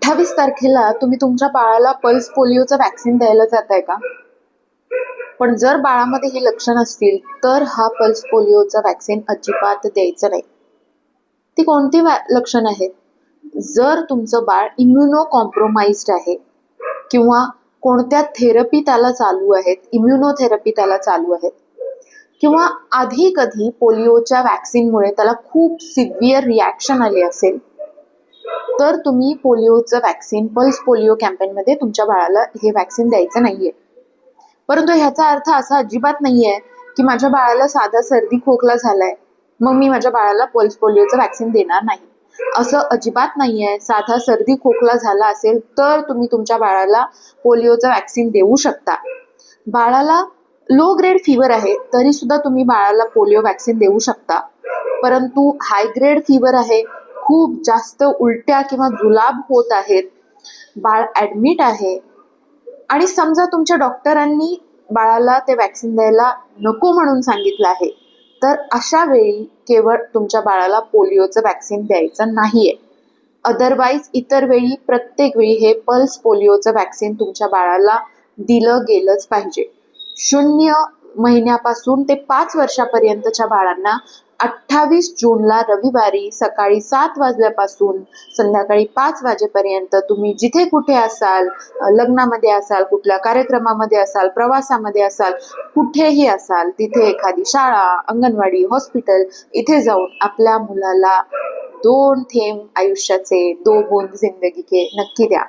28 तारखेला तुम्ही तुमच्या बाळाला पल्स पोलिओचं वॅक्सिन द्यायला जाताय का? पण जर बाळामध्ये ही लक्षणं असतील तर हा पल्स पोलिओचं वॅक्सिन अजिबात द्यायचं नाही. ती कोणती लक्षणं आहेत? जर तुमचं बाळ इम्युनो कॉम्प्रोमाइज्ड आहे किंवा कोणत्या थेरपी त्याला चालू आहेत, इम्युनोथेरपी त्याला चालू आहेत, किंवा आधी कधी पोलिओच्या वॅक्सिनमुळे त्याला खूप सिव्हिअर रिॲक्शन आली असेल, तर तुम्ही पोलिओचं वॅक्सिन पल्स पोलिओ कॅम्पेनमध्ये तुमच्या बाळाला हे वॅक्सिन द्यायचं नाहीये. परंतु ह्याचा अर्थ असा अजिबात नाहीये की माझ्या बाळाला साधा सर्दी खोकला झालाय मग मी माझ्या बाळाला पल्स पोलिओचं वॅक्सिन देणार नाही, असं अजिबात नाहीये. साधा सर्दी खोकला झाला असेल तर तुम्ही तुमच्या बाळाला पोलिओचं वॅक्सिन देऊ शकता. बाळाला लो ग्रेड फीवर आहे तरी सुद्धा तुम्ही बाळाला पोलिओ वॅक्सिन देऊ शकता. परंतु हाय ग्रेड फीवर आहे, खूप जास्त उलट्या किंवा जुलाब होत आहेत, बाळ ऍडमिट आहे आणि समजा तुमच्या डॉक्टरांनी बाळाला ते वॅक्सिन द्यायला नको म्हणून सांगितलं आहे, तर अशा वेळी केवळ तुमच्या बाळाला पोलिओचं वॅक्सिन द्यायचं नाहीये. अदरवाईज इतर वेळी प्रत्येक वेळी हे पल्स पोलिओचं वॅक्सिन तुमच्या बाळाला दिलं गेलंच पाहिजे. 0 महिन्यापासून ते 5 वर्षापर्यंतच्या बाळांना 28 जूनला रविवारी सकाळी 7 वाजल्यापासून संध्याकाळी 5 वाजेपर्यंत तुम्ही जिथे कुठे असाल, लग्नामध्ये असाल, कुठल्या कार्यक्रमामध्ये असाल, प्रवासामध्ये असाल, कुठेही असाल, तिथे एखादी शाळा, अंगणवाडी, हॉस्पिटल इथे जाऊन आपल्या मुलाला 2 थेंब आयुष्याचे, 2 बूंद जिंदगी के नक्की द्या.